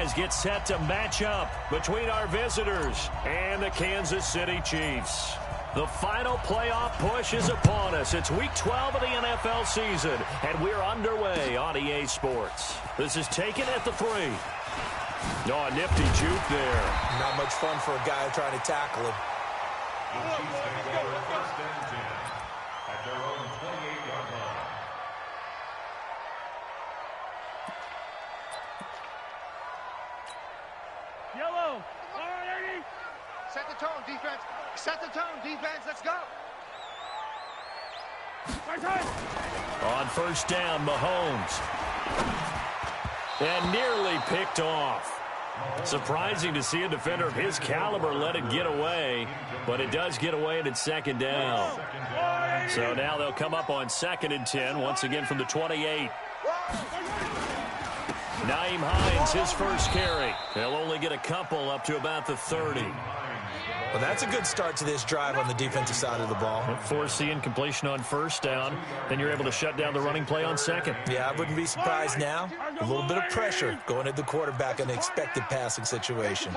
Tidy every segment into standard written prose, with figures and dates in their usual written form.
series get set to match up between our visitors and the Kansas City Chiefs. The final playoff push is upon us. It's Week 12 of the NFL season, and we're underway on EA Sports. This is taken at the 3. Oh, a nifty juke there. Not much fun for a guy trying to tackle him. The Chiefs take over first and 10 at their own 28-yard line. Yellow. All right, Eddie. Set the tone, defense. Set the tone, defense. Let's go. On first down, Mahomes. And nearly picked off. Surprising to see a defender of his caliber let it get away, but it does get away and it's second down. So now they'll come up on 2nd and 10, once again from the 28. Nyheim Hines, his first carry. They'll only get a couple up to about the 30. Well, that's a good start to this drive on the defensive side of the ball. Force the incompletion on first down. Then you're able to shut down the running play on second. Yeah, I wouldn't be surprised now. A little bit of pressure going at the quarterback in an expected passing situation.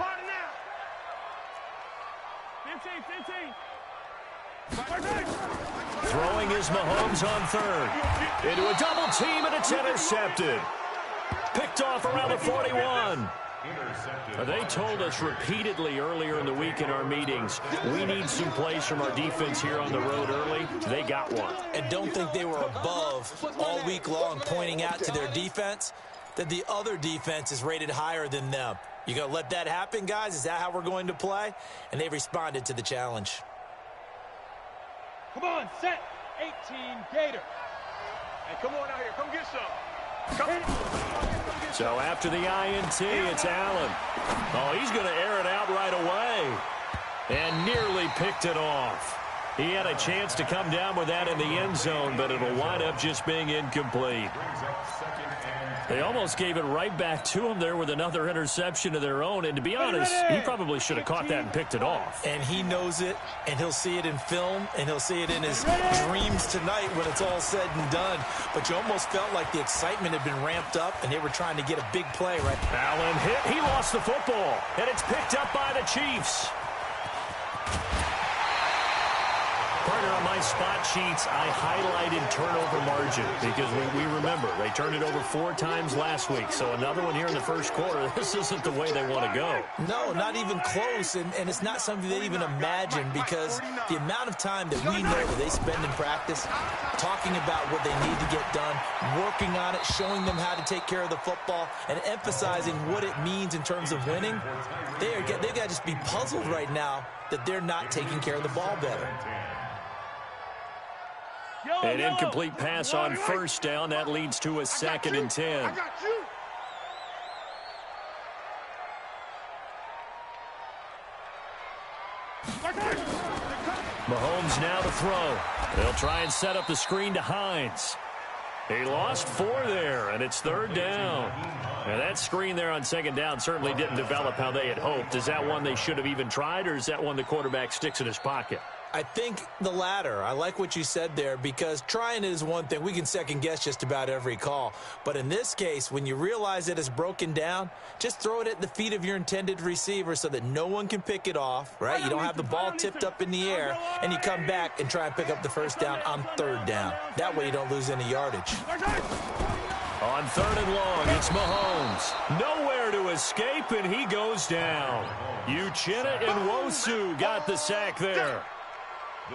15. Throwing is Mahomes on third. Into a double team, and it's intercepted. Picked off around the 41. They told us repeatedly earlier in the week in our meetings, we need some plays from our defense here on the road early. They got one. And don't think they were above all week long pointing out to their defense that the other defense is rated higher than them. You going to let that happen, guys? Is that how we're going to play? And they responded to the challenge. Come on, set. 18, Gator. Hey, come on out here. Come get some. So after the INT, it's Allen. Oh, he's going to air it out right away. And nearly picked it off. He had a chance to come down with that in the end zone, but it'll wind up just being incomplete. They almost gave it right back to him there with another interception of their own. And to be honest, he probably should have caught that and picked it off. And he knows it, and he'll see it in film, and he'll see it in his dreams tonight when it's all said and done. But you almost felt like the excitement had been ramped up, and they were trying to get a big play right. Allen hit. He lost the football, and it's picked up by the Chiefs. Partner, on my spot sheets, I highlighted turnover margin because we remember they turned it over 4 times last week. So another one here in the first quarter. This isn't the way they want to go. No, not even close, and it's not something they even imagine because the amount of time that we know that they spend in practice talking about what they need to get done, working on it, showing them how to take care of the football, and emphasizing what it means in terms of winning. They've got to just be puzzled right now that they're not taking care of the ball better. An incomplete pass on first down. That leads to a 2nd and 10. Mahomes now to throw. They'll try and set up the screen to Hines. He lost 4 there, and it's 3rd down. And that screen there on 2nd down certainly didn't develop how they had hoped. Is that one they should have even tried, or is that one the quarterback sticks in his pocket? I think the latter. I like what you said there because trying it is one thing. We can second guess just about every call. But in this case, when you realize that it's broken down, just throw it at the feet of your intended receiver so that no one can pick it off, right? You don't have the ball tipped up in the air, and you come back and try and pick up the first down on 3rd down. That way you don't lose any yardage. On 3rd and long, it's Mahomes. Nowhere to escape, and he goes down. Uchenna Nwosu got the sack there.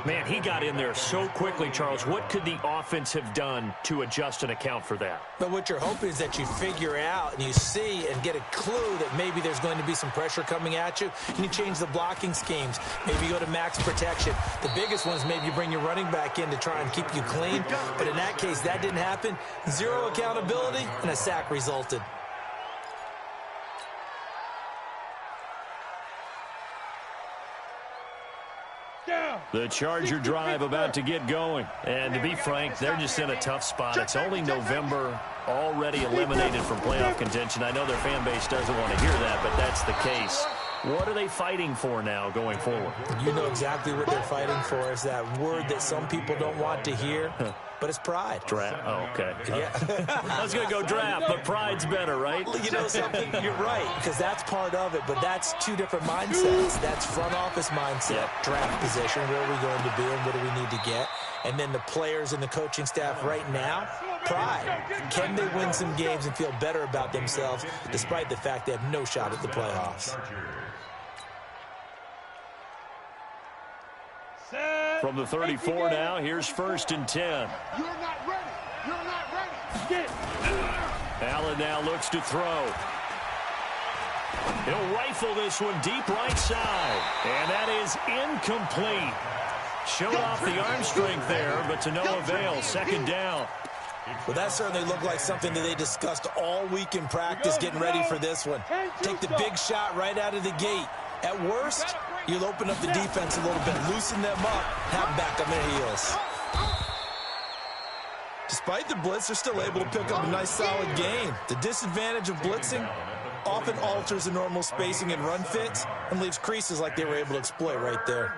Man, he got in there so quickly, Charles. What could the offense have done to adjust and account for that? But what you're hoping is that you figure out and you see and get a clue that maybe there's going to be some pressure coming at you, and you change the blocking schemes. Maybe you go to max protection. The biggest one is maybe you bring your running back in to try and keep you clean. But in that case, that didn't happen. 0 accountability, and a sack resulted. The Charger drive about to get going. And to be frank, they're just in a tough spot. It's only November, already eliminated from playoff contention. I know their fan base doesn't want to hear that, but that's the case. What are they fighting for now going forward? You know exactly what they're fighting for. Is that word that some people don't want to hear, but it's pride. Draft. Oh, okay. Yeah. I was going to go draft, but pride's better, right? You know something? You're right, because that's part of it, but that's two different mindsets. That's front office mindset, draft position, where are we going to be and what do we need to get? And then the players and the coaching staff right now, pride. Can they win some games and feel better about themselves despite the fact they have no shot at the playoffs? From the 34 now, here's 1st and 10. You're not ready. You're not ready. Get. Allen now looks to throw. He'll rifle this one deep right side. And that is incomplete. Showed off the arm strength there, but to no avail. 2nd down. Well, that certainly looked like something that they discussed all week in practice, getting ready for this one. Take the big shot right out of the gate. At worst, you'll open up the defense a little bit, loosen them up, have them back on their heels. Despite the blitz, they're still able to pick up a nice, solid gain. The disadvantage of blitzing often alters the normal spacing and run fits and leaves creases like they were able to exploit right there.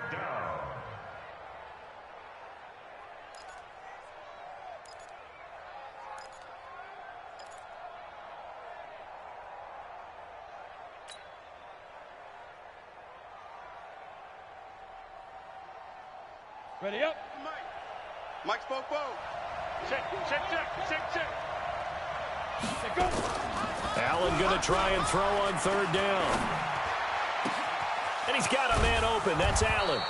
Ready up. Mike spoke both. Check. Go. Allen going to try and throw on 3rd down. And he's got a man open. That's Allen.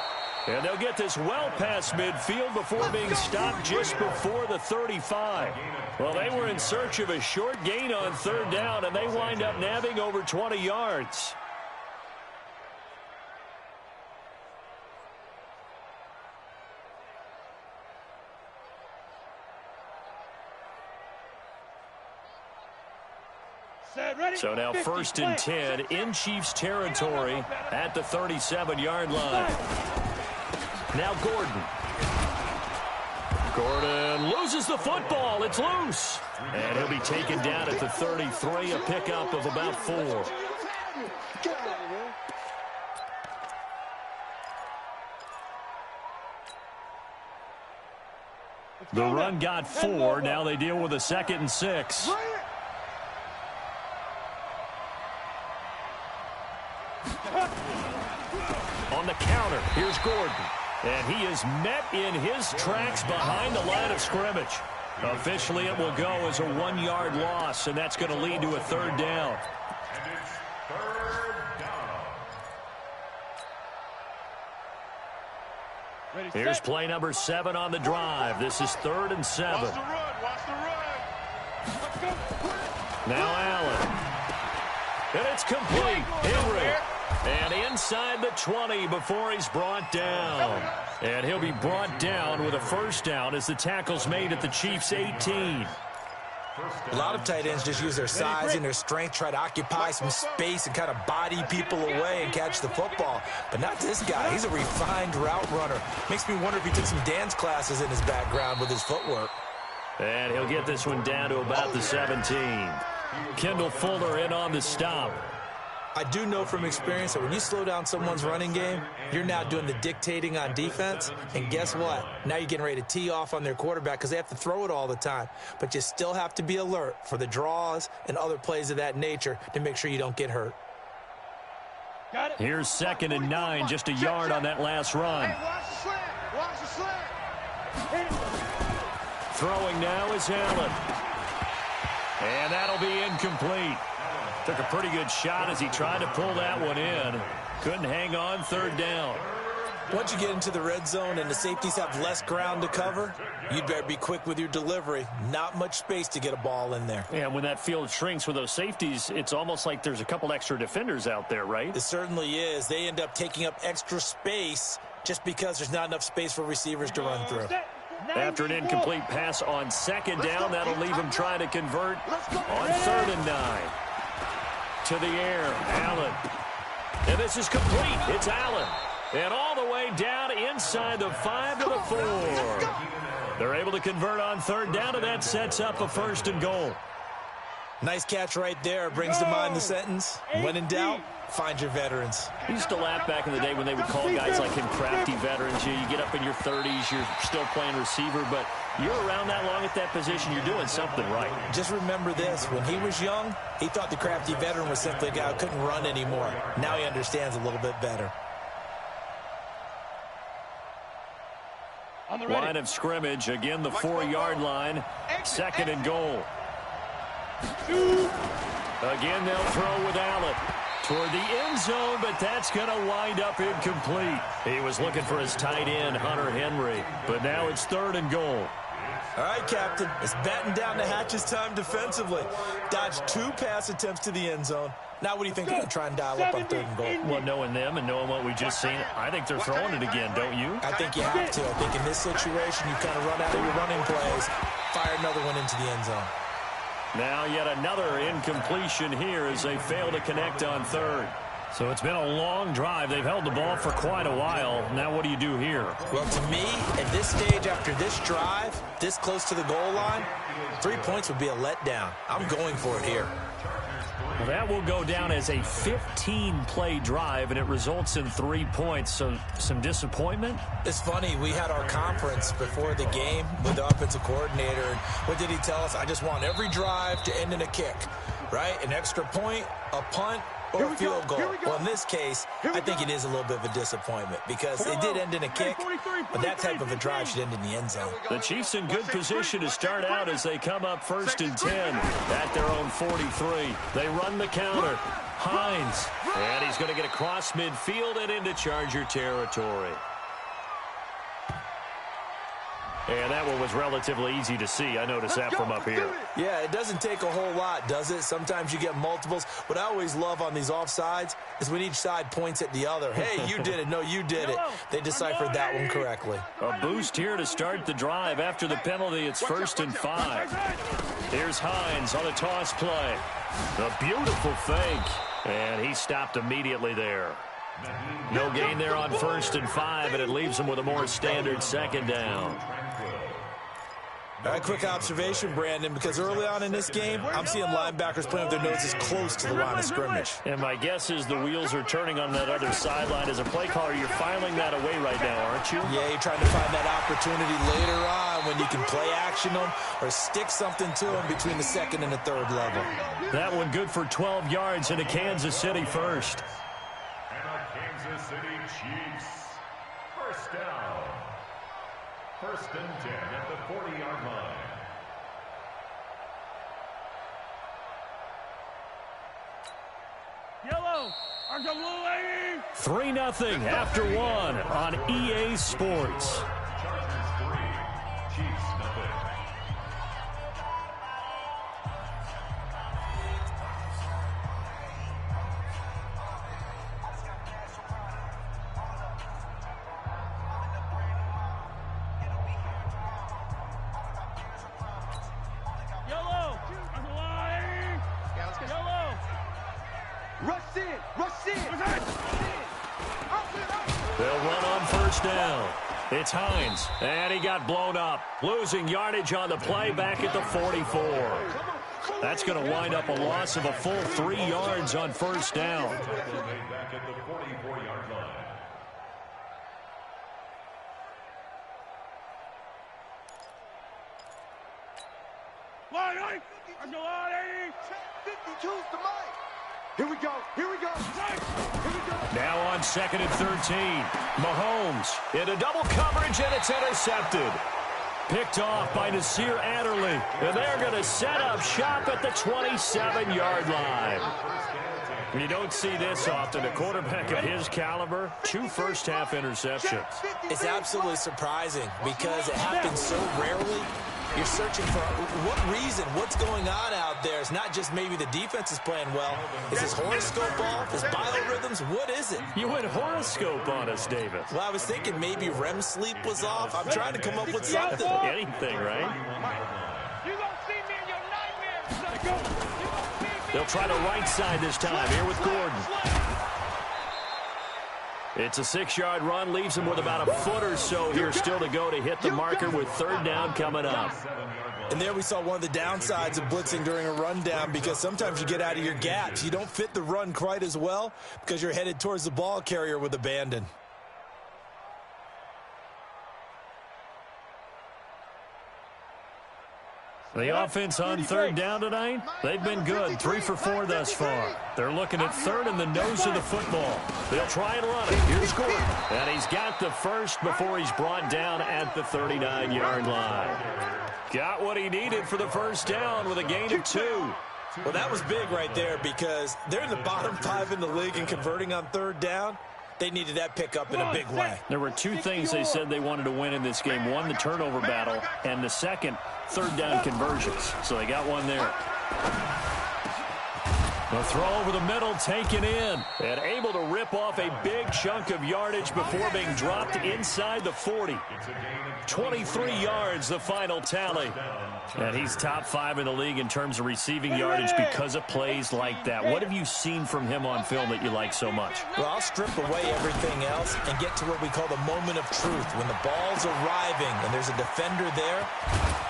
And they'll get this well past midfield before being stopped just before the 35. Well, they were in search of a short gain on 3rd down, and they wind up nabbing over 20 yards. So now 1st and 10 in Chiefs territory at the 37-yard line. Now Gordon. Gordon loses the football. It's loose. And he'll be taken down at the 33, a pickup of about 4. The run got 4. Now they deal with a 2nd and 6. On the counter, here's Gordon. And he is met in his tracks behind the line of scrimmage. Officially, it will go as a 1-yard loss, and that's going to lead to a 3rd down. And it's 3rd down. Here's play number 7 on the drive. This is 3rd and 7. Watch the run. Now Allen. And it's complete. Henry. And inside the 20 before he's brought down. And he'll be brought down with a 1st down as the tackle's made at the Chiefs' 18. A lot of tight ends just use their size and their strength, try to occupy some space and kind of body people away and catch the football. But not this guy. He's a refined route runner. Makes me wonder if he took some dance classes in his background with his footwork. And he'll get this one down to about the 17. Kendall Fuller in on the stop. I do know from experience that when you slow down someone's running game, you're now doing the dictating on defense. And guess what? Now you're getting ready to tee off on their quarterback because they have to throw it all the time. But you still have to be alert for the draws and other plays of that nature to make sure you don't get hurt. Got it. Here's 2nd and 9, just a yard on that last run. Watch the slant. Throwing now is Allen. And that'll be incomplete. Took a pretty good shot as he tried to pull that one in. Couldn't hang on. 3rd down. Once you get into the red zone and the safeties have less ground to cover, you'd better be quick with your delivery. Not much space to get a ball in there. Yeah, when that field shrinks with those safeties, it's almost like there's a couple extra defenders out there, right? It certainly is. They end up taking up extra space just because there's not enough space for receivers to run through. After an incomplete pass on 2nd down, that'll leave him trying to convert on 3rd and 9. To the air, Allen. And this is complete. It's Allen. And all the way down inside the 5 to the 4. They're able to convert on 3rd down, and that sets up a 1st and goal. Nice catch right there. Brings to mind the sentence, when in doubt, find your veterans. We used to laugh back in the day when they would call guys like him crafty veterans. You get up in your 30s, you're still playing receiver, but you're around that long at that position, you're doing something right. Just remember this. When he was young, he thought the crafty veteran was simply a guy who couldn't run anymore. Now he understands a little bit better. Line of scrimmage, again the 4-yard line, 2nd and goal. Again, they'll throw with Allen toward the end zone, but that's going to wind up incomplete. He was looking for his tight end, Hunter Henry, but now it's 3rd and goal. All right, Captain, it's batten down the hatches time defensively. Dodged 2 pass attempts to the end zone. Now what do you think they're going to try and dial up on 3rd and goal? Well, knowing them and knowing what we just seen, I think they're throwing it again, don't you? I think you have to. I think in this situation, you kind of run out of your running plays, fire another one into the end zone. Now yet another incompletion here as they fail to connect on 3rd. So it's been a long drive. They've held the ball for quite a while. Now what do you do here? Well, to me, at this stage after this drive, this close to the goal line, 3 points would be a letdown. I'm going for it here. Well, that will go down as a 15-play drive, and it results in 3 points. So some disappointment? It's funny. We had our conference before the game with the offensive coordinator. And what did he tell us? I just want every drive to end in a kick, right? An extra point, a punt, or a field goal. Well, in this case, I think it is a little bit of a disappointment because it did end in a kick, but that type of a drive should end in the end zone. The Chiefs in good position to start out as they come up 1st and 10 at their own 43. They run the counter. Hines, and he's going to get across midfield and into Charger territory. And that one was relatively easy to see. I noticed that from up here. Yeah, it doesn't take a whole lot, does it? Sometimes you get multiples. What I always love on these offsides is when each side points at the other. Hey, you did it. No, you did it. They deciphered that one correctly. A boost here to start the drive. After the penalty, it's 1st and 5. Here's Hines on a toss play. A beautiful fake. And he stopped immediately there. No gain there on 1st and 5, and it leaves him with a more standard 2nd down. All right, quick observation, Brandon, because early on in this game, I'm seeing linebackers playing with their noses close to the line of scrimmage. And my guess is the wheels are turning on that other sideline. As a play caller, you're filing that away right now, aren't you? Yeah, you're trying to find that opportunity later on when you can play action them or stick something to them between the 2nd and the 3rd level. That one good for 12 yards into Kansas City 1st. And our Kansas City Chiefs, 1st down. 1st and 10 at the 40-yard line. Yellow, 3-0 after 1 on EA Sports. Chargers 3, Chiefs nothing. They'll run on 1st down. It's Hines, and he got blown up. Losing yardage on the play back at the 44. That's going to wind up a loss of a full 3 yards on 1st down. Back at the 44-yard line. Here we go. Here we go. Now on 2nd and 13. Mahomes into double coverage, and it's intercepted. Picked off by Nasir Adderley. And they're going to set up shop at the 27-yard line. You don't see this often. A quarterback of his caliber, 2 first-half interceptions. It's absolutely surprising because it happens so rarely. You're searching for what reason, what's going on out there. It's not just maybe the defense is playing well. Is his horoscope off? His biorhythms? What is it? You went horoscope on us, David. Well, I was thinking maybe REM sleep was off. I'm trying to come up with something. Anything, right? You don't see me in your nightmares. They'll try the right side this time. Here with Gordon. It's a 6-yard run, leaves him with about a foot or so here still to go to hit the marker with third down coming up. And there we saw one of the downsides of blitzing during a rundown, because sometimes you get out of your gaps. You don't fit the run quite as well because you're headed towards the ball carrier with abandon. The offense on third down tonight, they've been good. 3 for 4 thus far. They're looking at third in the nose of the football. They'll try and run it. Here's Gordon. And he's got the first before he's brought down at the 39-yard line. Got what he needed for the first down with a gain of 2. Well, that was big right there, because they're in the bottom 5 in the league in converting on third down. They needed that pickup in a big way. There were 2 things they said they wanted to win in this game. One, the turnover battle, and the second, third down conversions. So they got one there. The throw over the middle, taken in, and able to rip off a big chunk of yardage before being dropped inside the 40. 23 yards, the final tally. And he's top 5 in the league in terms of receiving yardage because of plays like that. What have you seen from him on film that you like so much? Well, I'll strip away everything else and get to what we call the moment of truth. When the ball's arriving and there's a defender there,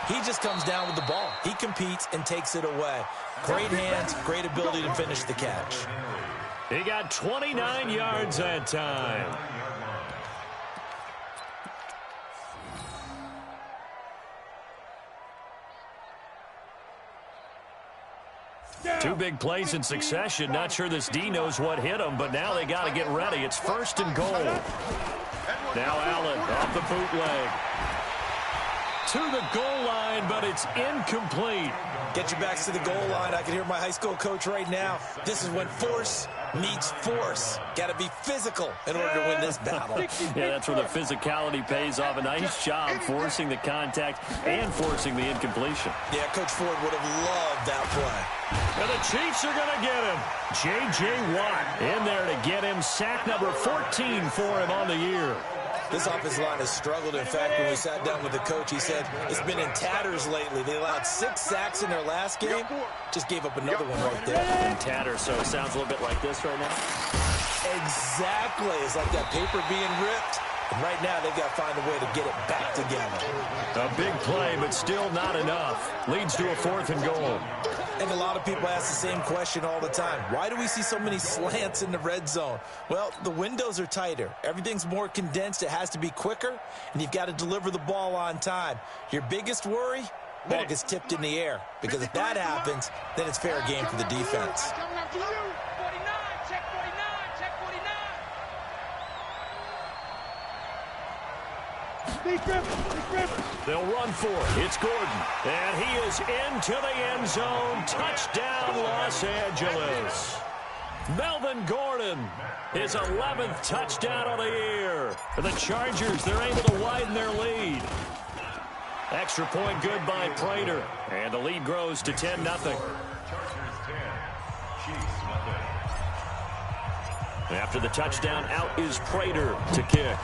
he just comes down with the ball. He competes and takes it away. Great hands, great ability to finish the catch. He got 29 yards that time. Two big plays in succession. Not sure this D knows what hit him, but now they got to get ready. It's first and goal. Now Allen off the bootleg. To the goal line, but it's incomplete. Get your backs to the goal line. I can hear my high school coach right now. This is when force meets force. Got to be physical in order to win this battle. Yeah, that's where the physicality pays off. A nice job forcing the contact and forcing the incompletion. Yeah, Coach Ford would have loved that play. And the Chiefs are going to get him. J.J. Watt in there to get him. Sack number 14 for him on the year. This offensive line has struggled. In fact, when we sat down with the coach, he said it's been in tatters lately. They allowed 6 sacks in their last game. Just gave up another one right there. In tatters, so it sounds a little bit like this right now. Exactly. It's like that paper being ripped. And right now, they've got to find a way to get it back together. A big play, but still not enough. Leads to a 4th and goal. And a lot of people ask the same question all the time. Why do we see so many slants in the red zone? Well, the windows are tighter. Everything's more condensed. It has to be quicker, and you've got to deliver the ball on time. Your biggest worry? Ball gets tipped in the air. Because if that happens, then it's fair game for the defense. They'll run for it. It's Gordon. And he is into the end zone. Touchdown, Los Angeles. Melvin Gordon, his 11th touchdown of the year. For the Chargers, they're able to widen their lead. Extra point good by Prater. And the lead grows to 10-0. After the touchdown, out is Prater to kick.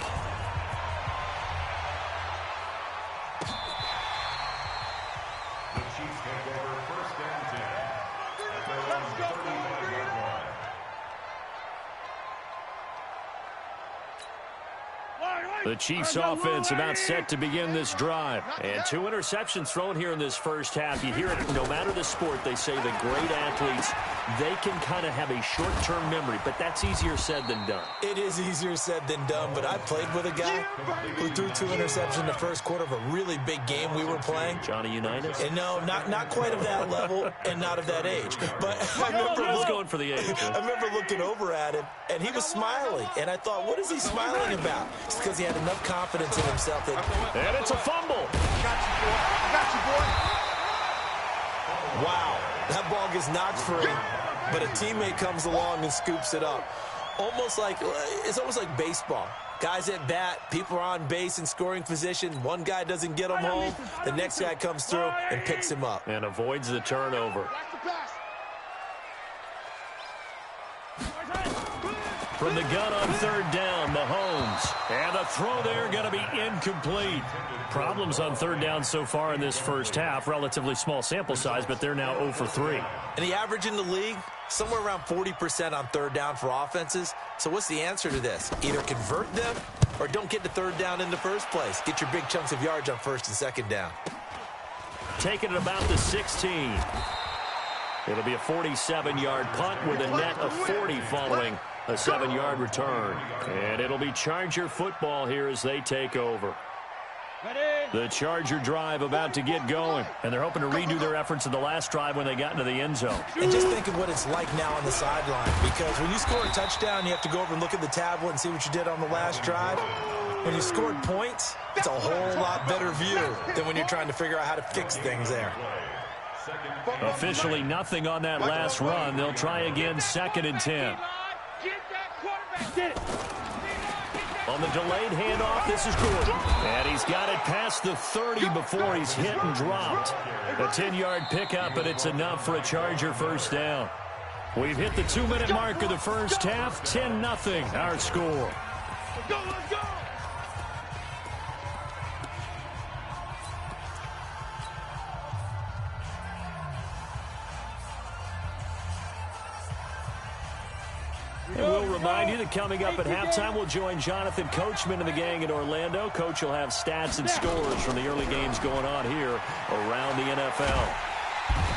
The Chiefs offense about set to begin this drive. And 2 interceptions thrown here in this first half. You hear it no matter the sport. They say the great athletes, they can kind of have a short-term memory. But that's easier said than done. It is easier said than done. But I played with a guy who threw 2 interceptions in the first quarter of a really big game we were playing. Johnny Unitas? And no, not quite of that level and not of that age. But I was going for the age. I remember looking over at him, and he was smiling. And I thought, what is he smiling about? It's because he had enough confidence in himself that... And it's a fumble. I got you, boy. Wow, that ball gets knocked free, but a teammate comes along and scoops it up. It's almost like baseball. Guys at bat, people are on base in scoring position. One guy doesn't get him home. The next guy comes through and picks him up. And avoids the turnover. from the gun on third down, Mahomes. And the throw there going to be incomplete. Problems on third down so far in this first half. Relatively small sample size, but they're now 0 for 3. And the average in the league, somewhere around 40% on third down for offenses. So what's the answer to this? Either convert them or don't get to third down in the first place. Get your big chunks of yards on first and second down. Taking it about the 16. It'll be a 47-yard punt with a net of 40 following a 7-yard return. And it'll be Charger football here as they take over. The Charger drive about to get going, and they're hoping to redo their efforts in the last drive when they got into the end zone. And just think of what it's like now on the sideline, because when you score a touchdown, you have to go over and look at the tablet and see what you did on the last drive. When you scored points, it's a whole lot better view than when you're trying to figure out how to fix things there. Officially nothing on that last run. They'll try again, 2nd and 10. On the delayed handoff, this is Gordon. And he's got it past the 30 before he's hit and dropped. A 10-yard pickup, and it's enough for a Charger first down. We've hit the 2-minute mark of the first half. 10-0 our score. Let's go, let's go! And we'll remind you that coming up at halftime, we'll join Jonathan Coachman and the gang in Orlando. Coach will have stats and scores from the early games going on here around the NFL.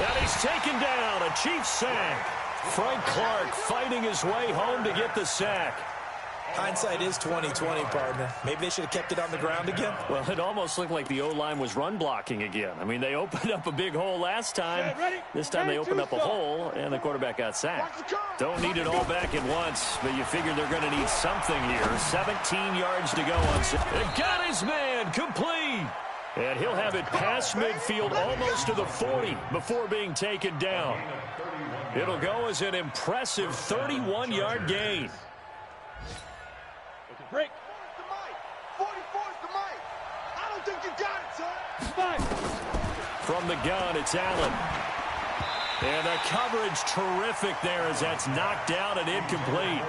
And he's taken down, a Chiefs sack. Frank Clark fighting his way home to get the sack. Hindsight is 20/20, partner. Maybe they should have kept it on the ground again. Well, it almost looked like the O-line was run blocking again. I mean, they opened up a big hole last time. This time they opened up a hole, and the quarterback got sacked. Don't need it all back at once, but you figure they're going to need something here. 17 yards to go on. It got his man complete. And he'll have it past midfield almost to the 40 before being taken down. It'll go as an impressive 31-yard gain. Break. 44's the mic. I don't think you got it, son. From the gun, it's Allen. And the coverage terrific there as that's knocked out and incomplete.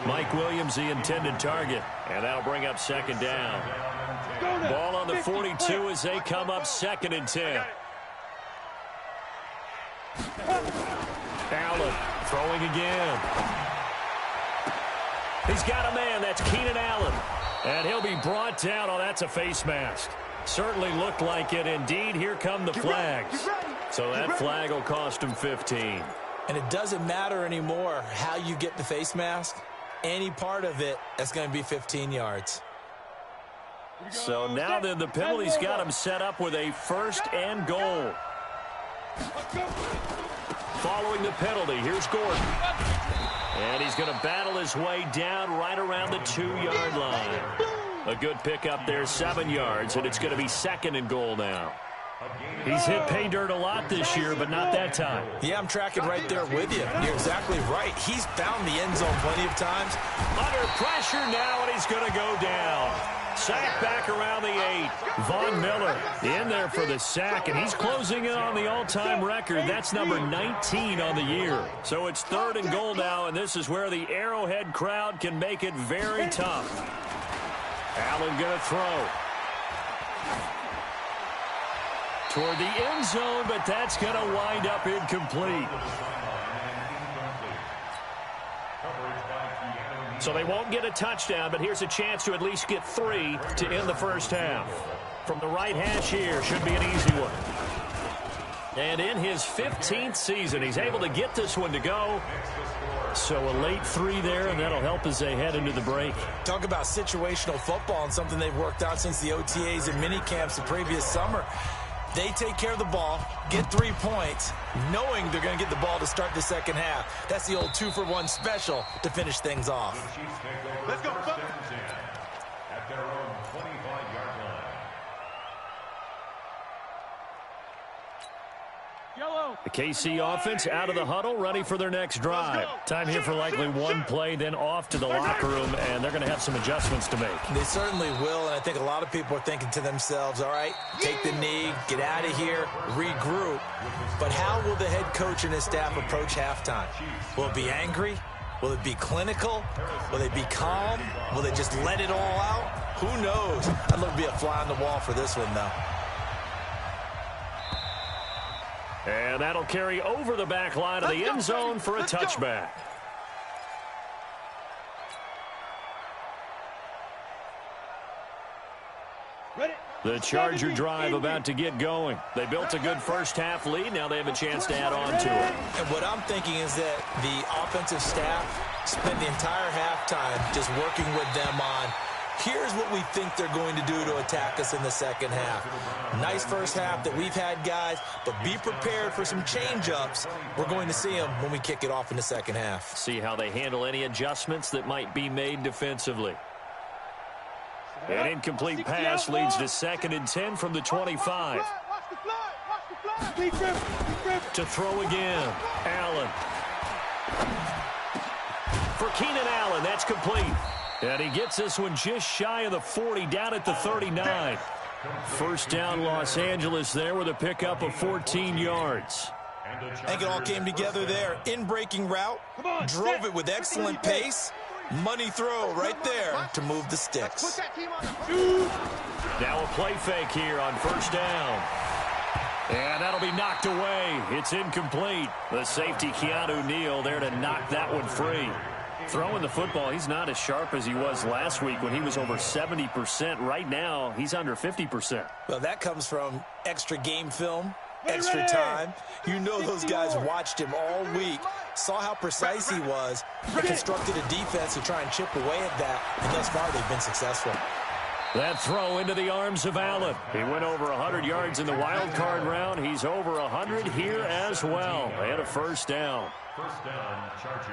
Mike Williams, the intended target. And that'll bring up 2nd down. Ball on the 42 as they come up 2nd and 10. Allen throwing again. He's got a man. That's Keenan Allen. And he'll be brought down. Oh, that's a face mask. Certainly looked like it. Indeed, here come the flags. So that flag will cost him 15. And it doesn't matter anymore how you get the face mask. Any part of it, that's going to be 15 yards. So now then the penalty's got him set up with a 1st and goal. Following the penalty, here's Gordon. And he's going to battle his way down right around the 2-yard line. A good pickup there, 7 yards, and it's going to be 2nd and goal now. He's hit pay dirt a lot this year, but not that time. Yeah, I'm tracking right there with you. You're exactly right. He's found the end zone plenty of times. Under pressure now, and he's going to go down. Sack back around the 8. Von Miller in there for the sack, and he's closing in on the all-time record. That's number 19 on the year. So it's 3rd and goal now, and this is where the Arrowhead crowd can make it very tough. Allen going to throw. Toward the end zone, but that's going to wind up incomplete. So they won't get a touchdown, but here's a chance to at least get 3 to end the first half. From the right hash here, should be an easy one. And in his 15th season, he's able to get this one to go. So a late 3 there, and that'll help as they head into the break. Talk about situational football and something they've worked out since the OTAs and mini camps the previous summer. They take care of the ball, get 3 points, knowing they're going to get the ball to start the second half. That's the old 2-for-1 special to finish things off. Let's go. At their own 25-yard line. Yellow. The KC offense out of the huddle, ready for their next drive. Time here for likely one play, then off to the locker room, and they're going to have some adjustments to make. They certainly will, and I think a lot of people are thinking to themselves, all right, take the knee, get out of here, regroup. But how will the head coach and his staff approach halftime? Will it be angry? Will it be clinical? Will they be calm? Will they just let it all out? Who knows? I'd love to be a fly on the wall for this one, though. And that'll carry over the back line of the end zone for a touchback. The Charger drive about to get going. They built a good first-half lead. Now they have a chance to add on to it. And what I'm thinking is that the offensive staff spent the entire halftime just working with them on, here's what we think they're going to do to attack us in the second half. Nice first half that we've had, guys, but be prepared for some change-ups. We're going to see them when we kick it off in the second half. See how they handle any adjustments that might be made defensively. An incomplete pass leads to 2nd and 10 from the 25. To throw again. Allen. For Keenan Allen, that's complete. And he gets this one just shy of the 40, down at the 39. First down, Los Angeles there with a pickup of 14 yards. I think it all came together there. In-breaking route, drove it with excellent pace. Money throw right there to move the sticks. Now a play fake here on first down. And that'll be knocked away. It's incomplete. The safety, Keanu Neal, there to knock that one free. Throwing the football, he's not as sharp as he was last week when he was over 70%. Right now, he's under 50%. Well, that comes from extra game film, extra time. You know those guys watched him all week, saw how precise he was, and constructed a defense to try and chip away at that, and thus far they've been successful. That throw into the arms of Allen. He went over 100 yards in the wild card round. He's over 100 here as well. And a first down. First down, Chargers.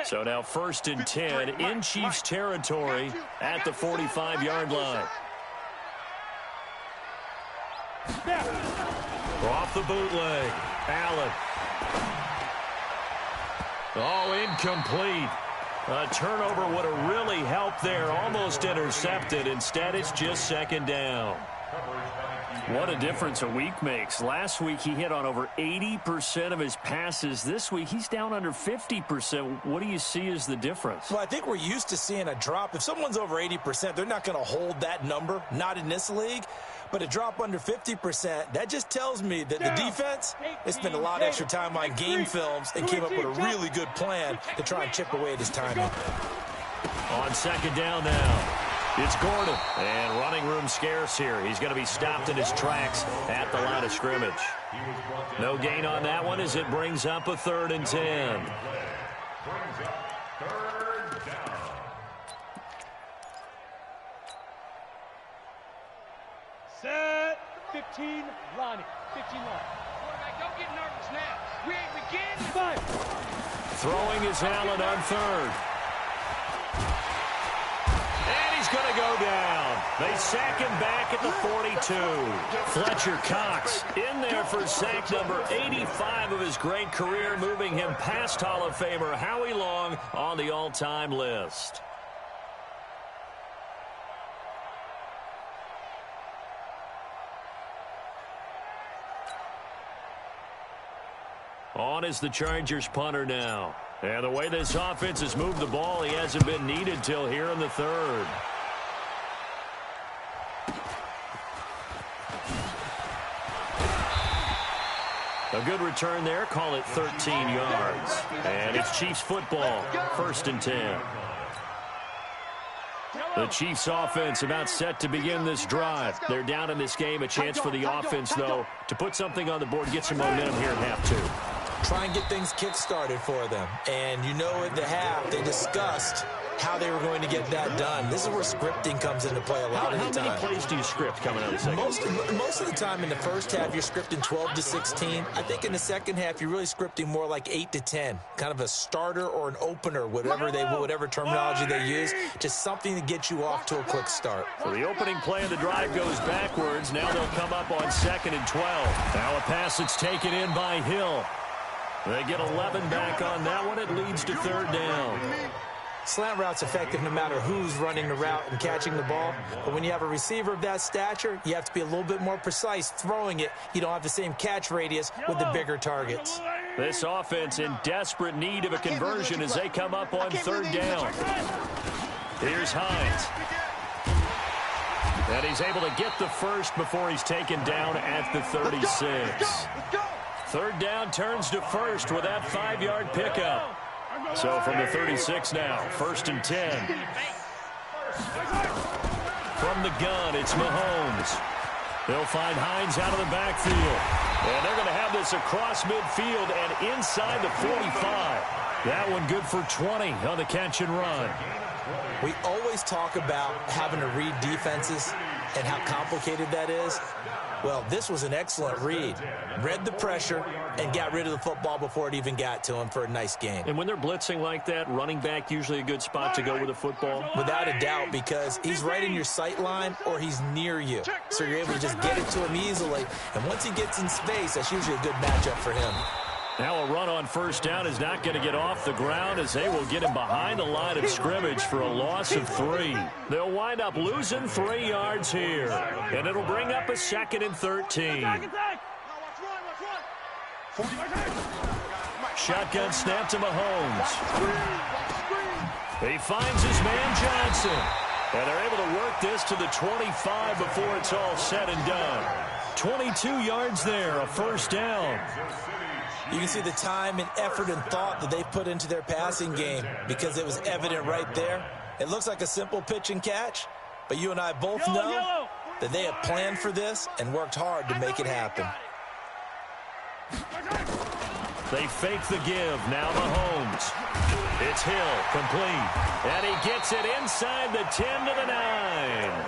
So now 1st and 10 in Chiefs territory at the 45-yard line. Off the bootleg. Allen. Oh, incomplete. A turnover would have really helped there. Almost intercepted. Instead, it's just 2nd down. What a difference a week makes. Last week, he hit on over 80% of his passes. This week, he's down under 50%. What do you see as the difference? Well, I think we're used to seeing a drop. If someone's over 80%, they're not going to hold that number, not in this league. But a drop under 50%, that just tells me that the defense, they spent a lot of extra time on game films and came up with a really good plan to try and chip away at his timing. On 2nd down now. It's Gordon, and running room scarce here. He's going to be stopped in his tracks at the line of scrimmage. No gain on that one as it brings up a 3rd and 10. Brings up 3rd down. Set 15, Lonnie. 15 line. Quarterback, don't get nervous now. We ain't beginning. Fine. Throwing is Allen on 3rd. Going to go down. They sack him back at the 42. Fletcher Cox in there for sack number 85 of his great career, moving him past Hall of Famer Howie Long on the all-time list. On is the Chargers punter now. And the way this offense has moved the ball, he hasn't been needed till here in the 3rd. A good return there. Call it 13 yards. And it's Chiefs football. 1st and 10. The Chiefs offense about set to begin this drive. They're down in this game. A chance for the offense, though, to put something on the board, get some momentum here in half 2. Try and get things kick-started for them. And you know at the half, they discussed how they were going to get that done. This is where scripting comes into play a lot of the time. How many plays do you script coming out of the second? Most of the time in the first half, you're scripting 12 to 16. I think in the second half, you're really scripting more like 8 to 10. Kind of a starter or an opener, whatever terminology they use. Just something to get you off to a quick start. So the opening play of the drive goes backwards. Now they'll come up on 2nd and 12. Now a pass that's taken in by Hill. They get 11 back on that one. It leads to 3rd down. Slant route's effective no matter who's running the route and catching the ball. But when you have a receiver of that stature, you have to be a little bit more precise throwing it. You don't have the same catch radius with the bigger targets. This offense in desperate need of a conversion as they come up on third down. Here's Hines. And he's able to get the first before he's taken down at the 36. Third down turns to first with that 5-yard pickup. So from the 36 now, 1st and 10. From the gun, it's Mahomes. They'll find Hines out of the backfield. And they're going to have this across midfield and inside the 45. That one good for 20 on the catch and run. We always talk about having to read defenses and how complicated that is. Well, this was an excellent read. Read the pressure and got rid of the football before it even got to him for a nice gain. And when they're blitzing like that, running back usually a good spot to go with the football? Without a doubt, because he's right in your sight line or he's near you. So you're able to just get it to him easily. And once he gets in space, that's usually a good matchup for him. Now a run on first down is not going to get off the ground as they will get him behind the line of scrimmage for a loss of 3. They'll wind up losing 3 yards here. And it'll bring up a 2nd and 13. Shotgun snap to Mahomes. He finds his man Johnson. And they're able to work this to the 25 before it's all said and done. 22 yards there, a first down. You can see the time and effort and thought that they put into their passing game because it was evident right there. It looks like a simple pitch and catch, but you and I both know that they have planned for this and worked hard to make it happen. They fake the give. Now Mahomes. It's Hill, complete. And he gets it inside the 10 to the 9.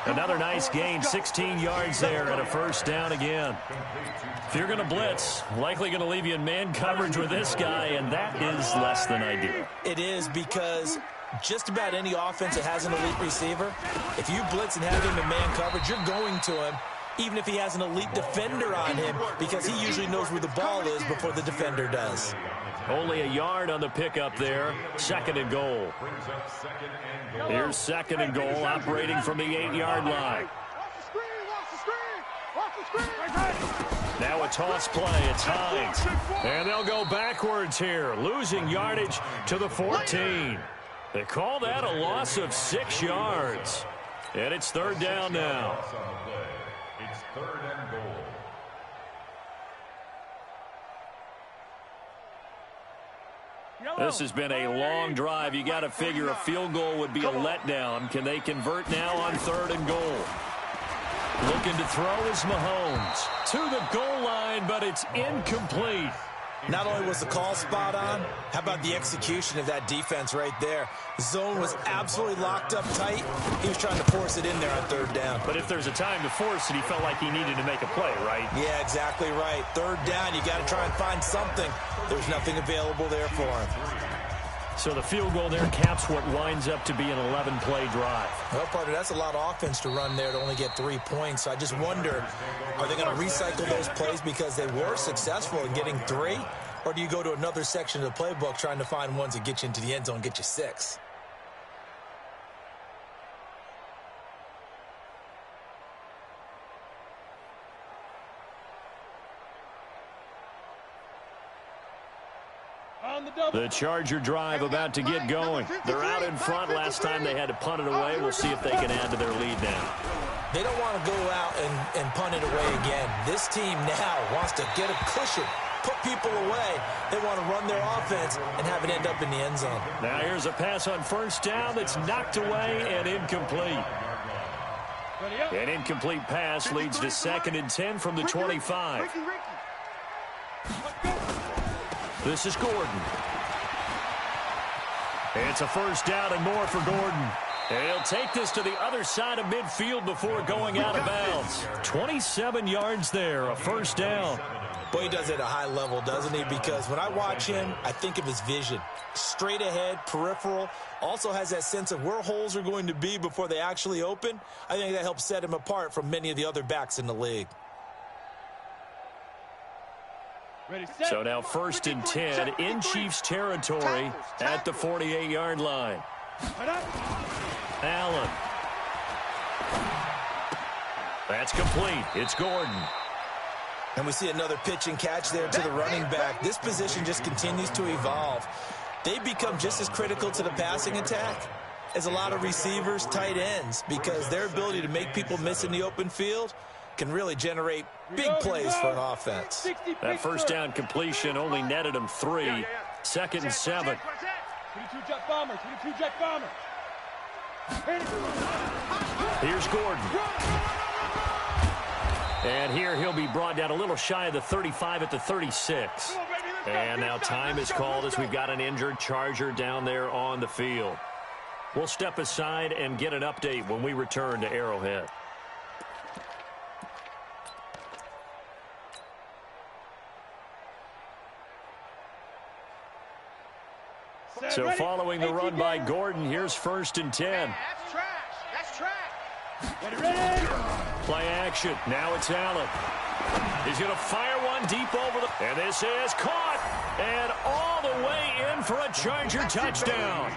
Another nice gain, 16 yards there and a first down again. If you're going to blitz, likely going to leave you in man coverage with this guy, and that is less than ideal. It is because just about any offense that has an elite receiver, if you blitz and have him in man coverage, you're going to him, even if he has an elite defender on him, because he usually knows where the ball is before the defender does. Only a yard on the pickup there. 2nd and goal. Here's 2nd and goal, operating from the 8-yard line. Now a toss play. It's Hines. And they'll go backwards here, losing yardage to the 14. They call that a loss of 6 yards. And it's 3rd down now. It's 3rd and goal. This has been a long drive. You got to figure a field goal would be a letdown. Can they convert now on 3rd and goal? Looking to throw is Mahomes. To the goal line, but it's incomplete. Not only was the call spot on, how about the execution of that defense right there? The zone was absolutely locked up tight. He was trying to force it in there on 3rd down. But if there's a time to force it, he felt like he needed to make a play, right? Yeah, exactly right. 3rd down, you got to try and find something. There's nothing available there for him. So the field goal there caps what winds up to be an 11-play drive. Well, partner, that's a lot of offense to run there to only get 3 points. So I just wonder, are they going to recycle those plays because they were successful in getting 3? Or do you go to another section of the playbook trying to find ones that get you into the end zone and get you 6? The Charger drive about to get going. They're out in front. Last time they had to punt it away. We'll see if they can add to their lead now. They don't want to go out and punt it away again. This team now wants to get a cushion, put people away. They want to run their offense and have it end up in the end zone. Now here's a pass on first down that's knocked away and incomplete. An incomplete pass leads to 2nd and 10 from the 25. This is Gordon. It's a first down and more for Gordon. And he'll take this to the other side of midfield before going out of bounds. 27 yards there, a first down. Boy, he does it at a high level, doesn't he? Because when I watch him, I think of his vision. Straight ahead, peripheral. Also has that sense of where holes are going to be before they actually open. I think that helps set him apart from many of the other backs in the league. So now 1st and 10 in Chiefs territory at the 48-yard line. Allen. That's complete. It's Gordon. And we see another pitch and catch there to the running back. This position just continues to evolve. They become just as critical to the passing attack as a lot of receivers, tight ends, because their ability to make people miss in the open field can really generate big plays for an offense. That first down completion only netted him 3. 2nd and 7. 22-jet bomber, 22-jet bomber. Here's Gordon. And here he'll be brought down a little shy of the 35 at the 36. And now time is called as we've got an injured Charger down there on the field. We'll step aside and get an update when we return to Arrowhead. So following the run by Gordon, here's 1st and 10. That's trash. That's trash. Ready. Play action. Now it's Allen. He's going to fire one deep over the... And this is caught. And all the way in for a Charger touchdown.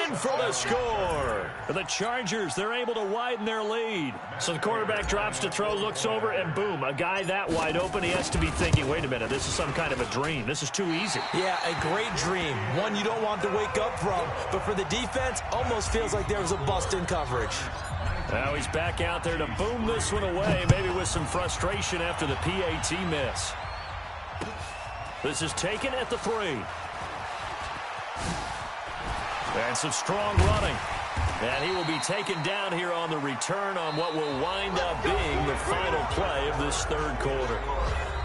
In for the score. The Chargers, they're able to widen their lead. So the quarterback drops to throw, looks over, and boom, a guy that wide open, he has to be thinking, wait a minute, this is some kind of a dream. This is too easy. Yeah, a great dream. One you don't want to wake up from. But for the defense, almost feels like there was a bust in coverage. Now he's back out there to boom this one away, maybe with some frustration after the PAT miss. This is taken at the 3. And some strong running. And he will be taken down here on the return on what will wind up being the final play of this 3rd quarter.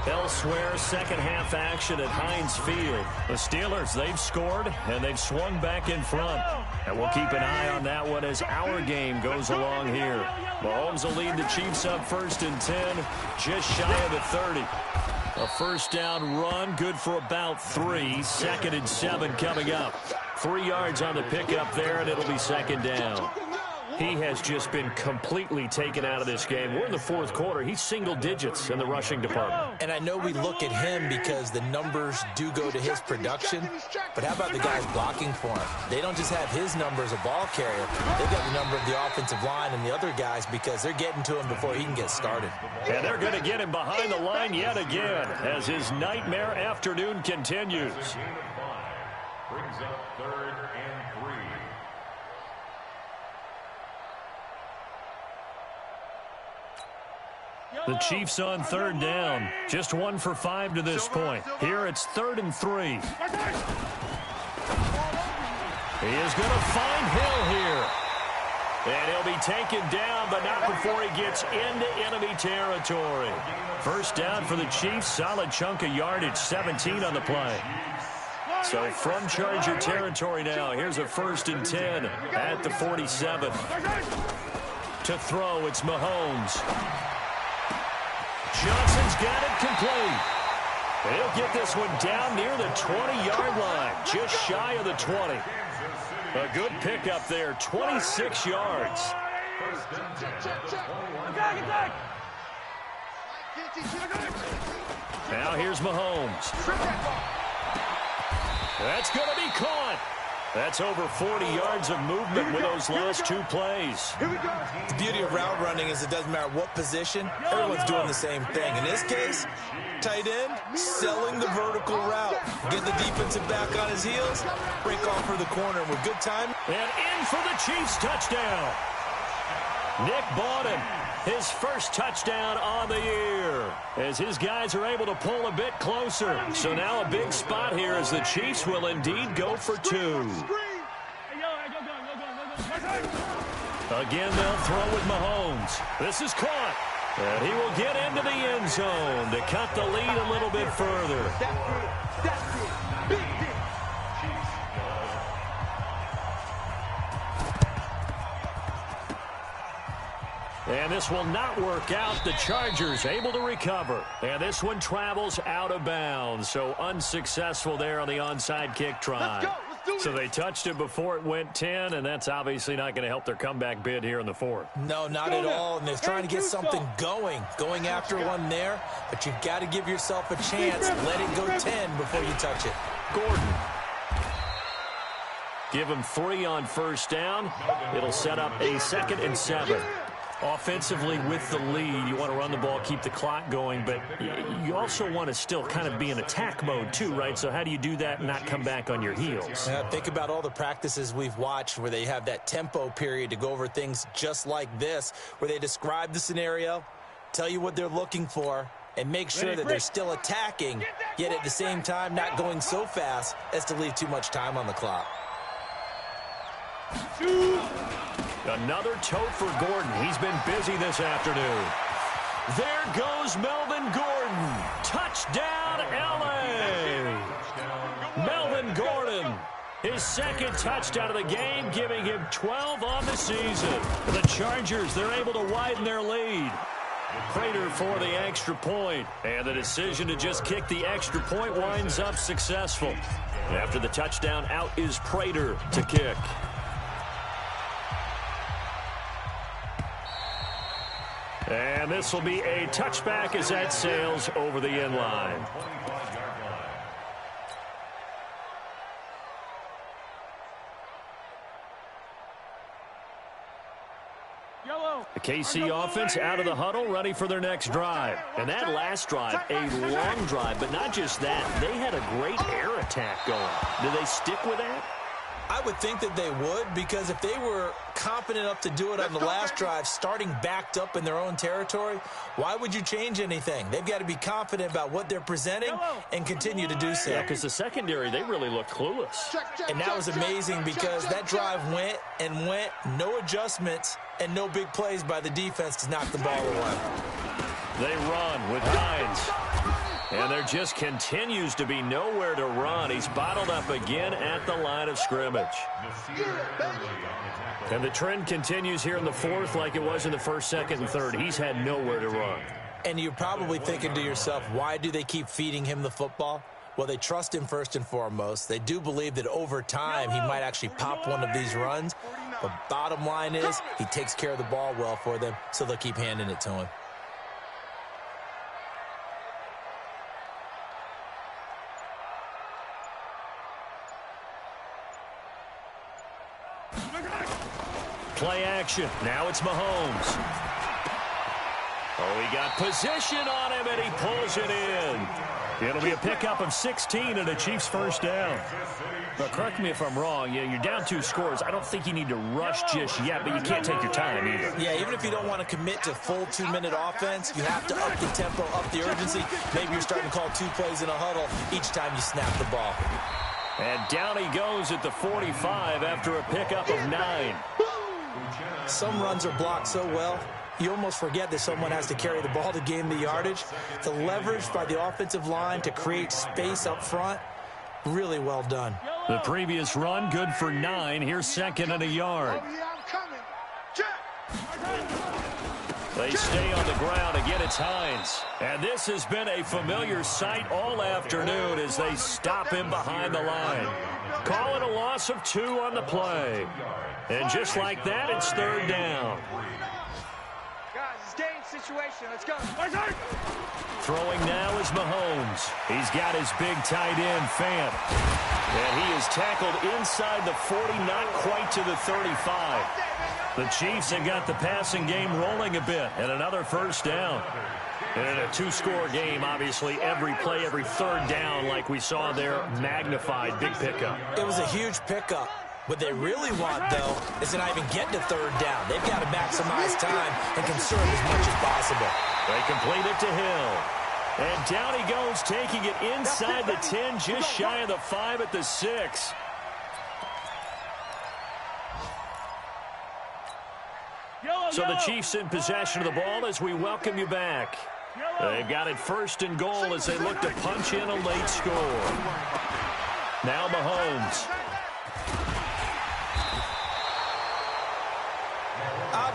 Elsewhere, second half action at Heinz Field. The Steelers, they've scored, and they've swung back in front. And we'll keep an eye on that one as our game goes along here. Mahomes will lead the Chiefs up 1st and 10, just shy of the 30. A first down run, good for about 3. 2nd and 7 coming up. 3 yards on the pickup there, and it'll be 2nd down. He has just been completely taken out of this game. We're in the 4th quarter. He's single digits in the rushing department. And I know we look at him because the numbers do go to his production, but how about the guys blocking for him? They don't just have his number as a ball carrier. They've got the number of the offensive line and the other guys because they're getting to him before he can get started. And they're going to get him behind the line yet again as his nightmare afternoon continues. Brings up 3rd and 3. The Chiefs on 3rd down. Just 1 for 5 to this point. Here it's 3rd and 3. He is going to find Hill here. And he'll be taken down, but not before he gets into enemy territory. First down for the Chiefs. Solid chunk of yardage. 17 on the play. So from Charger territory now, here's a 1st and 10 at the 47. To throw, it's Mahomes. Johnson's got it complete. He'll get this one down near the 20-yard line, just shy of the 20. A good pickup there, 26 yards. Now here's Mahomes. That's going to be caught. That's over 40 yards of movement with those last 2 plays. The beauty of route running is it doesn't matter what position, everyone's doing the same thing. In this case, tight end, selling the vertical route. Get the defensive back on his heels, break off for the corner with good time. And in for the Chiefs touchdown. Nick Bawden, his first touchdown on the year, as his guys are able to pull a bit closer. So now a big spot here as the Chiefs will indeed go for 2. Again, they'll throw with Mahomes. This is caught. And he will get into the end zone to cut the lead a little bit further. And this will not work out. The Chargers able to recover. And this one travels out of bounds. So unsuccessful there on the onside kick try. So they touched it before it went 10, and that's obviously not going to help their comeback bid here in the fourth. No, not at all. And they're trying to get something going after one there. But you've got to give yourself a chance. Let it go 10 before you touch it. Gordon. Give him 3 on first down. It'll set up a 2nd and 7. Offensively with the lead, you want to run the ball, keep the clock going, but you also want to still kind of be in attack mode too, right? So how do you do that and not come back on your heels? Think about all the practices we've watched where they have that tempo period to go over things just like this, where they describe the scenario, tell you what they're looking for, and make sure that they're still attacking, yet at the same time not going so fast as to leave too much time on the clock. Another tote for Gordon. He's been busy this afternoon. There goes Melvin Gordon. Touchdown, L.A. Melvin Gordon, his 2nd touchdown of the game, giving him 12 on the season. The Chargers, they're able to widen their lead. Prater for the extra point, and the decision to just kick the extra point winds up successful. After the touchdown, out is Prater to kick. And this will be a touchback as that sails over the end line. The KC offense out of the huddle, ready for their next drive. And that last drive, a long drive, but not just that. They had a great air attack going. Do they stick with that? I would think that they would, because if they were confident enough to do it on the last drive, starting backed up in their own territory, why would you change anything? They've got to be confident about what they're presenting and continue to do so. Yeah, because the secondary, they really looked clueless. And that was amazing because that drive went and went, no adjustments, and no big plays by the defense to knock the ball away. They run with Hines. And there just continues to be nowhere to run. He's bottled up again at the line of scrimmage. And the trend continues here in the fourth like it was in the first, second, and third. He's had nowhere to run. And you're probably thinking to yourself, why do they keep feeding him the football? Well, they trust him first and foremost. They do believe that over time he might actually pop one of these runs. But bottom line is he takes care of the ball well for them, so they'll keep handing it to him. Play action. Now it's Mahomes. Oh, he got position on him, and he pulls it in. It'll be a pickup of 16 and a Chiefs first down. But correct me if I'm wrong. You're down 2 scores. I don't think you need to rush just yet, but you can't take your time either. Yeah, even if you don't want to commit to full 2-minute offense, you have to up the tempo, up the urgency. Maybe you're starting to call 2 plays in a huddle each time you snap the ball. And down he goes at the 45 after a pickup of 9. Some runs are blocked so well, you almost forget that someone has to carry the ball to gain the yardage. The leverage by the offensive line to create space up front, really well done. The previous run, good for 9. Here's 2nd and a yard. They stay on the ground. Again, it's Hines. And this has been a familiar sight all afternoon as they stop him behind the line. Call it a loss of 2 on the play. And just like that, it's 3rd down. Guys, it's game situation. Let's go. Throwing now is Mahomes. He's got his big tight end, Fant. And he is tackled inside the 40, not quite to the 35. The Chiefs have got the passing game rolling a bit, and another first down. And in a 2-score game, obviously, every play, every 3rd down, like we saw there, magnified, big pickup. It was a huge pickup. What they really want, though, is to not even get to 3rd down. They've got to maximize time and conserve as much as possible. They complete it to Hill. And down he goes, taking it inside the 10, just shy of the 5 at the 6. So the Chiefs in possession of the ball as we welcome you back. They've got it 1st and goal as they look to punch in a late score. Now Mahomes.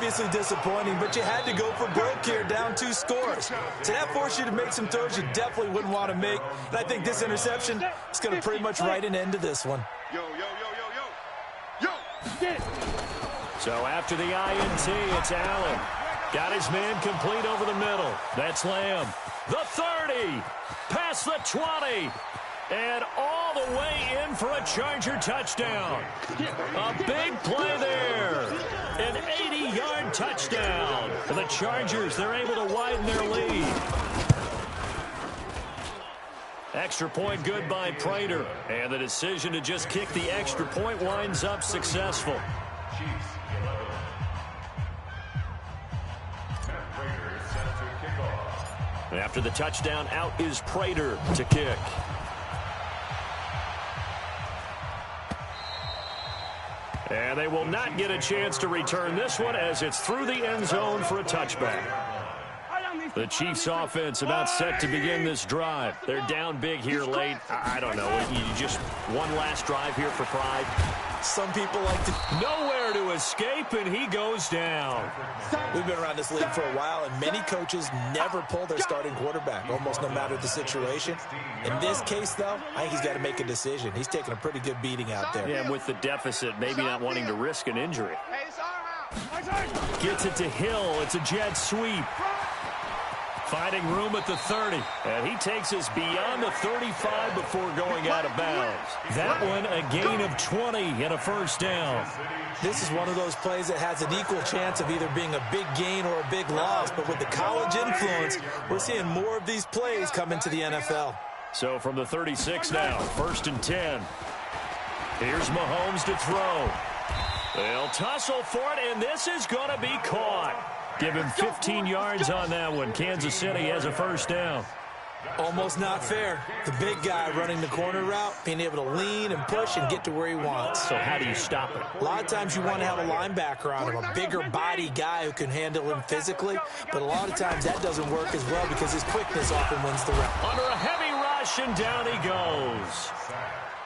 obviously disappointing, but you had to go for broke here, down 2 scores. So that forced you to make some throws you definitely wouldn't want to make. And I think this interception is going to pretty much write an end to this one. Yo. So after the INT, it's Allen. Got his man complete over the middle. That's Lamb. The 30. Past the 20. And all the way in for a Charger touchdown. A big play there. An 80-yard touchdown. For the Chargers, they're able to widen their lead. Extra point good by Prater. And the decision to just kick the extra point winds up successful. After the touchdown, out is Prater to kick. And they will not get a chance to return this one as it's through the end zone for a touchback. The Chiefs offense about set to begin this drive. They're down big here late. I don't know. You just one last drive here for pride. Some people like to... Nowhere to escape, and he goes down. We've been around this league for a while, and many coaches never pull their starting quarterback, almost no matter the situation. In this case, though, I think he's got to make a decision. He's taking a pretty good beating out there. Yeah, with the deficit, maybe not wanting to risk an injury. Gets it to Hill. It's a jet sweep. Finding room at the 30. And he takes us beyond the 35 before going out of bounds. That one a gain of 20 and a first down. This is one of those plays that has an equal chance of either being a big gain or a big loss. But with the college influence, we're seeing more of these plays come into the NFL. So from the 36 now, 1st and 10. Here's Mahomes to throw. They'll tussle for it, and this is going to be caught. Give him 15 yards on that one. Kansas City has a first down. Almost not fair. The big guy running the corner route, being able to lean and push and get to where he wants. So how do you stop it? A lot of times you want to have a linebacker on him, a bigger body guy who can handle him physically. But a lot of times that doesn't work as well because his quickness often wins the route. Under a heavy rush, and down he goes.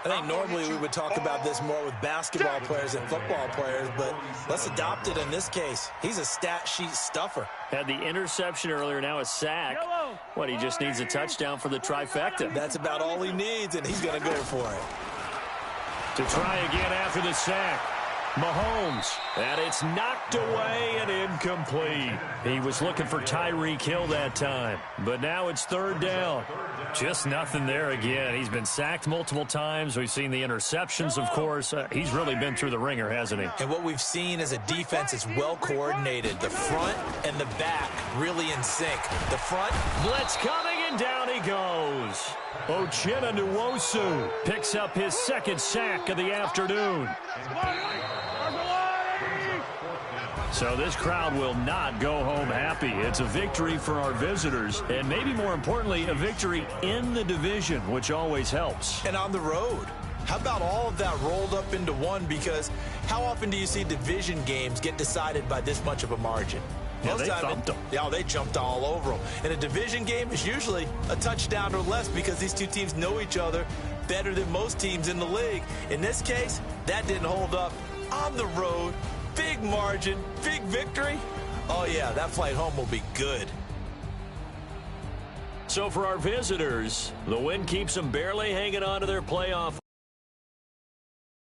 I think normally we would talk about this more with basketball players and football players, but let's adopt it in this case. He's a stat sheet stuffer. Had the interception earlier, now a sack. What, he just needs a touchdown for the trifecta. That's about all he needs, and he's going to go for it. To try again after the sack. Mahomes, and it's knocked away and incomplete. He was looking for Tyreek Hill that time, but now it's 3rd down. Just nothing there again. He's been sacked multiple times. We've seen the interceptions, of course. He's really been through the ringer, hasn't he? And what we've seen is a defense that's well coordinated. The front and the back really in sync. The front. Blitz coming, and down he goes. Uchenna Nwosu picks up his 2nd sack of the afternoon. So this crowd will not go home happy. It's a victory for our visitors, and maybe more importantly, a victory in the division, which always helps. And on the road. How about all of that rolled up into one? Because how often do you see division games get decided by this much of a margin? Yeah, they thumped them. Yeah, they jumped all over them. And a division game is usually a touchdown or less because these two teams know each other better than most teams in the league. In this case, that didn't hold up. On the road, big margin, big victory. Oh, yeah, that flight home will be good. So for our visitors, the win keeps them barely hanging on to their playoff